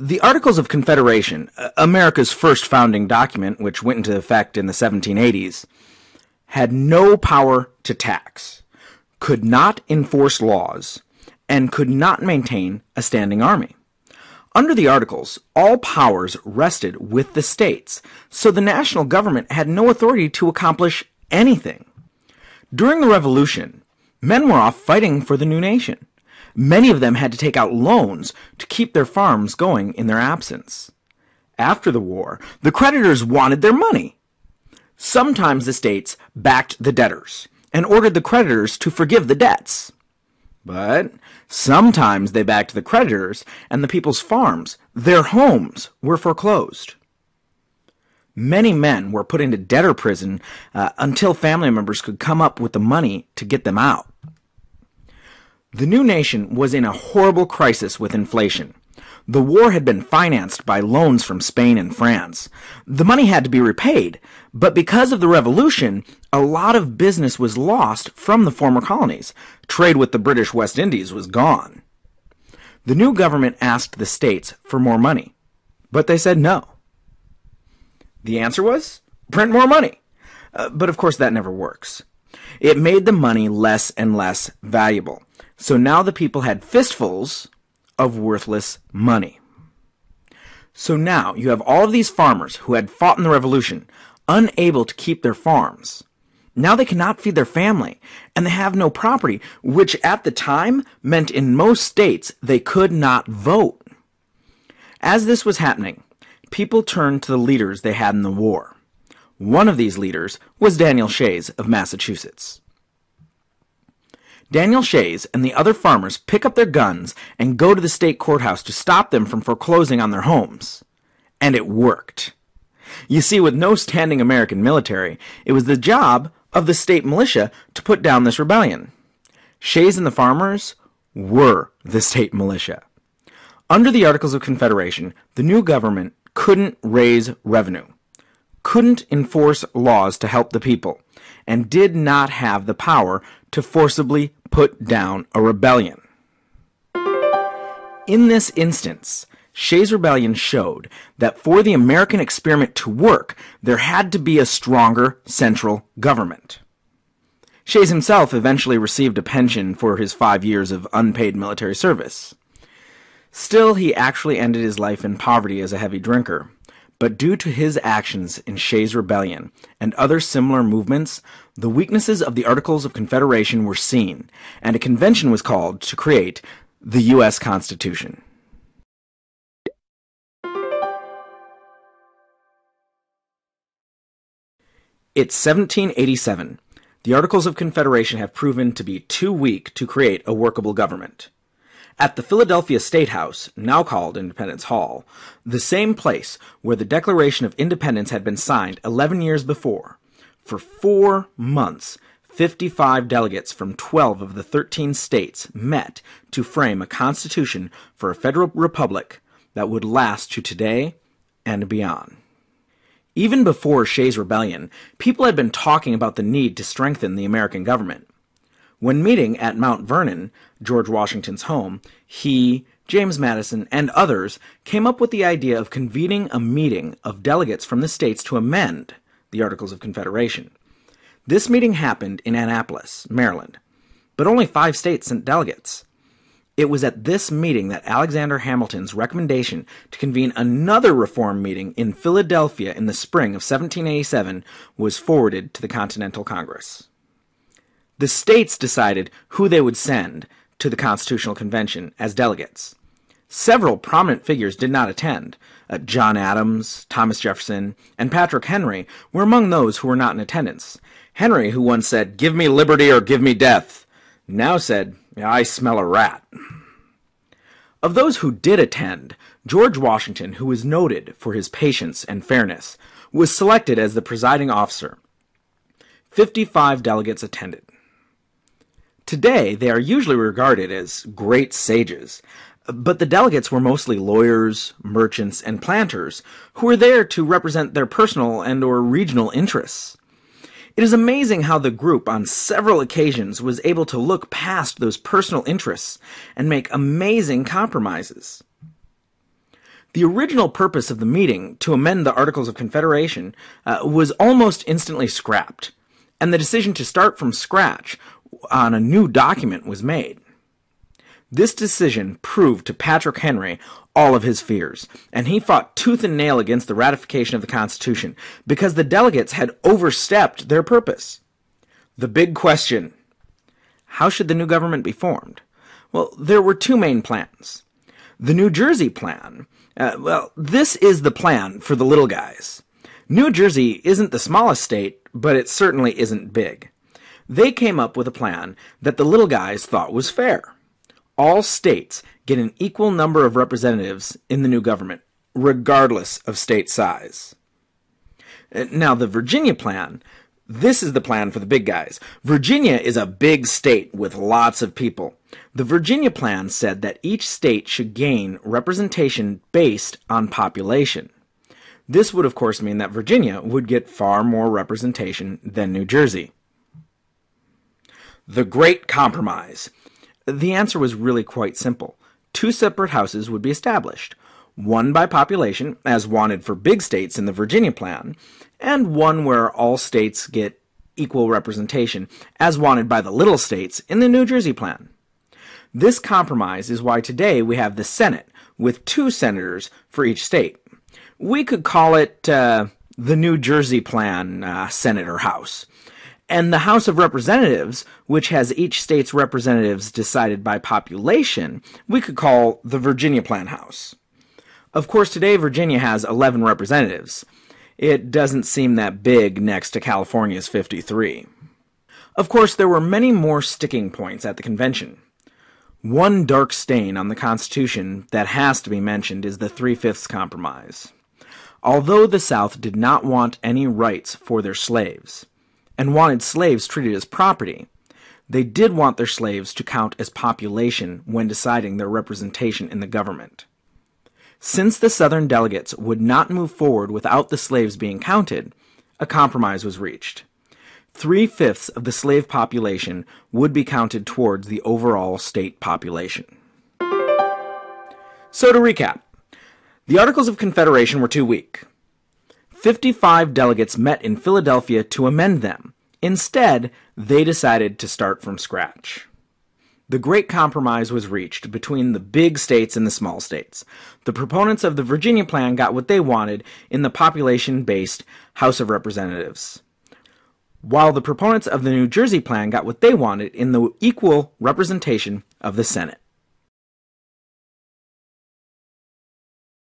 The Articles of Confederation, America's first founding document, which went into effect in the 1780s, had no power to tax, could not enforce laws, and could not maintain a standing army. Under the Articles, all powers rested with the states, so the national government had no authority to accomplish anything. During the Revolution, men were off fighting for the new nation. Many of them had to take out loans to keep their farms going in their absence. After the war, the creditors wanted their money. Sometimes the states backed the debtors and ordered the creditors to forgive the debts. But sometimes they backed the creditors and the people's farms, their homes, were foreclosed. Many men were put into debtor prison until family members could come up with the money to get them out. The new nation was in a horrible crisis with inflation. The war had been financed by loans from Spain and France. The money had to be repaid, but because of the Revolution, a lot of business was lost from the former colonies. Trade with the British West Indies was gone. The new government asked the states for more money, but they said no. The answer was, print more money. But of course that never works. It made the money less and less valuable. So now the people had fistfuls of worthless money. So now you have all of these farmers who had fought in the Revolution, unable to keep their farms. Now they cannot feed their family, and they have no property, which at the time meant in most states they could not vote. As this was happening, people turned to the leaders they had in the war. One of these leaders was Daniel Shays of Massachusetts. Daniel Shays and the other farmers pick up their guns and go to the state courthouse to stop them from foreclosing on their homes. And it worked. You see, with no standing American military, it was the job of the state militia to put down this rebellion. Shays and the farmers were the state militia. Under the Articles of Confederation, the new government couldn't raise revenue, couldn't enforce laws to help the people, and did not have the power to forcibly put down a rebellion. In this instance, Shays' rebellion showed that for the American experiment to work, there had to be a stronger central government. Shays himself eventually received a pension for his 5 years of unpaid military service. Still, he actually ended his life in poverty as a heavy drinker. But due to his actions in Shays' Rebellion and other similar movements, the weaknesses of the Articles of Confederation were seen, and a convention was called to create the U.S. Constitution. It's 1787. The Articles of Confederation have proven to be too weak to create a workable government. At the Philadelphia State House, now called Independence Hall, the same place where the Declaration of Independence had been signed 11 years before, for 4 months, 55 delegates from 12 of the 13 states met to frame a constitution for a federal republic that would last to today and beyond. Even before Shays' Rebellion, people had been talking about the need to strengthen the American government. When meeting at Mount Vernon, George Washington's home, he, James Madison, and others came up with the idea of convening a meeting of delegates from the states to amend the Articles of Confederation. This meeting happened in Annapolis, Maryland, but only 5 states sent delegates. It was at this meeting that Alexander Hamilton's recommendation to convene another reform meeting in Philadelphia in the spring of 1787 was forwarded to the Continental Congress. The states decided who they would send to the Constitutional Convention as delegates. Several prominent figures did not attend. John Adams, Thomas Jefferson, and Patrick Henry were among those who were not in attendance. Henry, who once said, "Give me liberty or give me death," now said, "I smell a rat." Of those who did attend, George Washington, who was noted for his patience and fairness, was selected as the presiding officer. 55 delegates attended. Today, they are usually regarded as great sages, but the delegates were mostly lawyers, merchants, and planters who were there to represent their personal and/or regional interests. It is amazing how the group on several occasions was able to look past those personal interests and make amazing compromises. The original purpose of the meeting to amend the Articles of Confederation was almost instantly scrapped, and the decision to start from scratch on a new document was made. This decision proved to Patrick Henry all of his fears, and he fought tooth and nail against the ratification of the Constitution because the delegates had overstepped their purpose. The big question: how should the new government be formed? Well, there were two main plans. The New Jersey plan, this is the plan for the little guys. New Jersey isn't the smallest state, but it certainly isn't big. They came up with a plan that the little guys thought was fair. All states get an equal number of representatives in the new government, regardless of state size. Now, the Virginia plan, this is the plan for the big guys. Virginia is a big state with lots of people. The Virginia plan said that each state should gain representation based on population. This would, of course, mean that Virginia would get far more representation than New Jersey. The Great Compromise. The answer was really quite simple. Two separate houses would be established, one by population, as wanted for big states in the Virginia plan, and one where all states get equal representation, as wanted by the little states in the New Jersey plan. This compromise is why today we have the Senate, with 2 senators for each state. We could call it the New Jersey plan, Senate or House. And the House of Representatives, which has each state's representatives decided by population, we could call the Virginia plan House. Of course, today Virginia has 11 representatives. It doesn't seem that big next to California's 53. Of course, there were many more sticking points at the convention. One dark stain on the Constitution that has to be mentioned is the 3/5 Compromise. Although the South did not want any rights for their slaves, and wanted slaves treated as property, they did want their slaves to count as population when deciding their representation in the government. Since the Southern delegates would not move forward without the slaves being counted, a compromise was reached. 3/5 of the slave population would be counted towards the overall state population. So to recap, the Articles of Confederation were too weak. 55 delegates met in Philadelphia to amend them. Instead, they decided to start from scratch. The Great Compromise was reached between the big states and the small states. The proponents of the Virginia plan got what they wanted in the population-based House of Representatives, while the proponents of the New Jersey plan got what they wanted in the equal representation of the Senate.